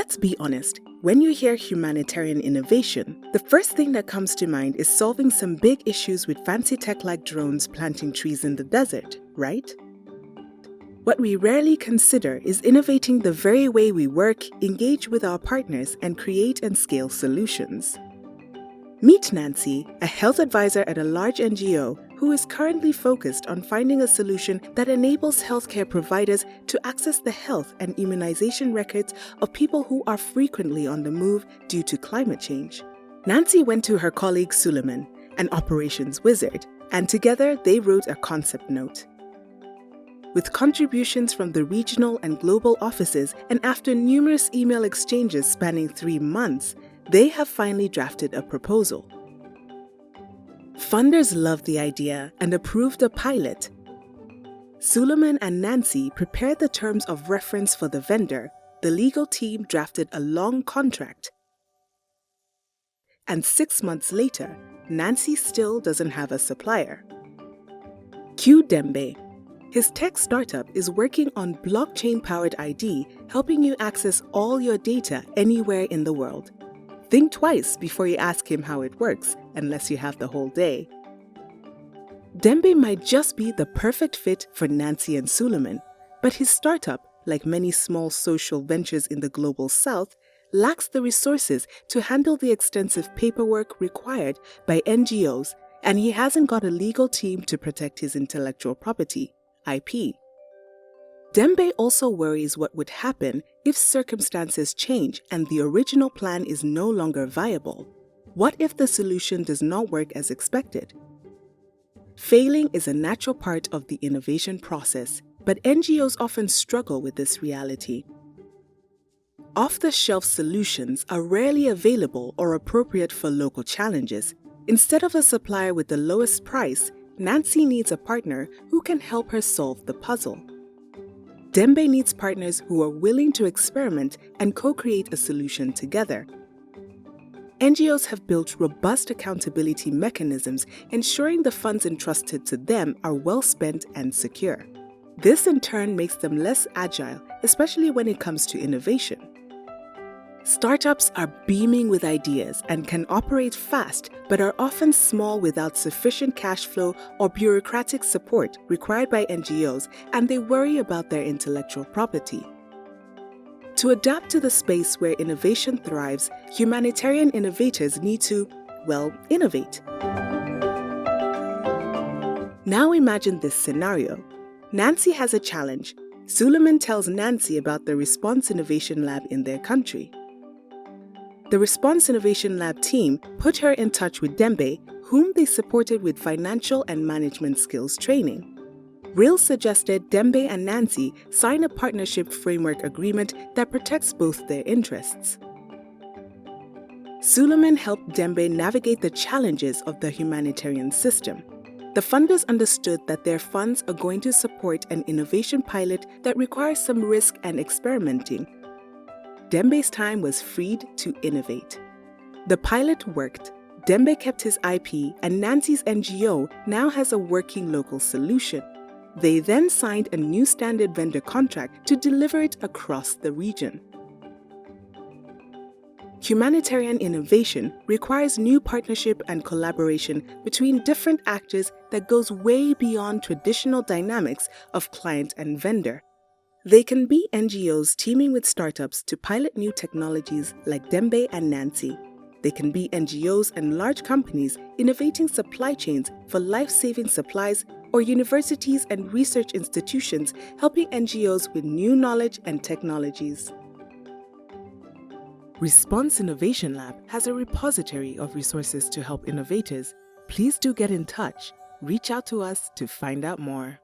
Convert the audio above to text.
Let's be honest, when you hear humanitarian innovation, the first thing that comes to mind is solving some big issues with fancy tech like drones planting trees in the desert, right? What we rarely consider is innovating the very way we work, engage with our partners, and create and scale solutions. Meet Nancy, a health advisor at a large NGO who is currently focused on finding a solution that enables healthcare providers to access the health and immunization records of people who are frequently on the move due to climate change. Nancy went to her colleague Suleiman, an operations wizard, and together they wrote a concept note. With contributions from the regional and global offices, and after numerous email exchanges spanning 3 months, they have finally drafted a proposal. Funders loved the idea and approved a pilot. Suleiman and Nancy prepared the terms of reference for the vendor. The legal team drafted a long contract. And 6 months later, Nancy still doesn't have a supplier. Q Dembe. His tech startup is working on blockchain-powered ID, helping you access all your data anywhere in the world. Think twice before you ask him how it works, unless you have the whole day. Dembe might just be the perfect fit for Nancy and Suleiman, but his startup, like many small social ventures in the global south, lacks the resources to handle the extensive paperwork required by NGOs, and he hasn't got a legal team to protect his intellectual property, IP. Dembe also worries what would happen if circumstances change and the original plan is no longer viable. What if the solution does not work as expected? Failing is a natural part of the innovation process, but NGOs often struggle with this reality. Off-the-shelf solutions are rarely available or appropriate for local challenges. Instead of a supplier with the lowest price, Nancy needs a partner who can help her solve the puzzle. Dembe needs partners who are willing to experiment and co-create a solution together. NGOs have built robust accountability mechanisms, ensuring the funds entrusted to them are well spent and secure. This in turn makes them less agile, especially when it comes to innovation. Startups are beaming with ideas and can operate fast, but are often small without sufficient cash flow or bureaucratic support required by NGOs, and they worry about their intellectual property. To adapt to the space where innovation thrives, humanitarian innovators need to, innovate. Now imagine this scenario. Nancy has a challenge. Suleiman tells Nancy about the Response Innovation Lab in their country. The Response Innovation Lab team put her in touch with Dembe, whom they supported with financial and management skills training. RIL suggested Dembe and Nancy sign a partnership framework agreement that protects both their interests. Suleiman helped Dembe navigate the challenges of the humanitarian system. The funders understood that their funds are going to support an innovation pilot that requires some risk and experimenting. Dembe's time was freed to innovate. The pilot worked. Dembe kept his IP, and Nancy's NGO now has a working local solution. They then signed a new standard vendor contract to deliver it across the region. Humanitarian innovation requires new partnership and collaboration between different actors that goes way beyond traditional dynamics of client and vendor. They can be NGOs teaming with startups to pilot new technologies like Dembe and Nancy. They can be NGOs and large companies innovating supply chains for life-saving supplies, or universities and research institutions helping NGOs with new knowledge and technologies. Response Innovation Lab has a repository of resources to help innovators. Please do get in touch. Reach out to us to find out more.